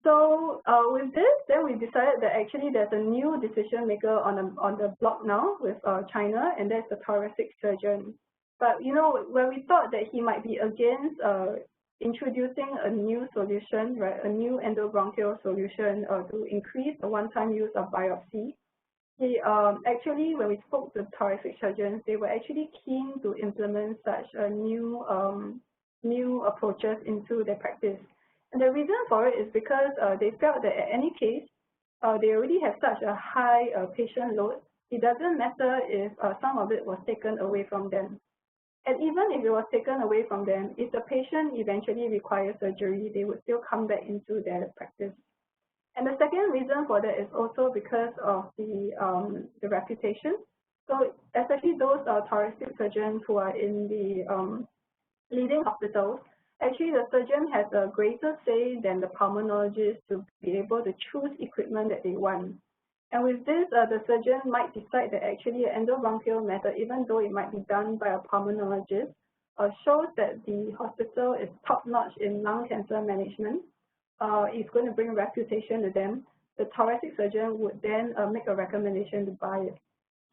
With this, then we decided that actually there's a new decision maker on the block now with China, and that's the thoracic surgeon. But when we thought that he might be against introducing a new solution, right, a new endobronchial solution to increase the one-time use of biopsy, he actually, when we spoke to thoracic surgeons, they were actually keen to implement such a new approaches into their practice. And the reason for it is because they felt that in any case, they already have such a high patient load. It doesn't matter if some of it was taken away from them. And even if it was taken away from them, if the patient eventually requires surgery, they would still come back into their practice. And the second reason for that is also because of the reputation. So especially those thoracic surgeons who are in the leading hospitals, actually the surgeon has a greater say than the pulmonologist to be able to choose equipment that they want. And with this, the surgeon might decide that actually an endobronchial method, even though it might be done by a pulmonologist, shows that the hospital is top-notch in lung cancer management. It's going to bring reputation to them. The thoracic surgeon would then make a recommendation to buy it.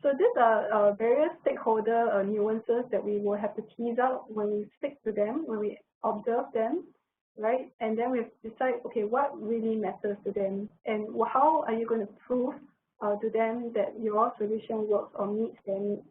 So these are various stakeholder nuances that we will have to tease out when we speak to them, when we observe them, right? And then we decide, okay, what really matters to them, and how are you going to prove to them that your solution works or meets their needs?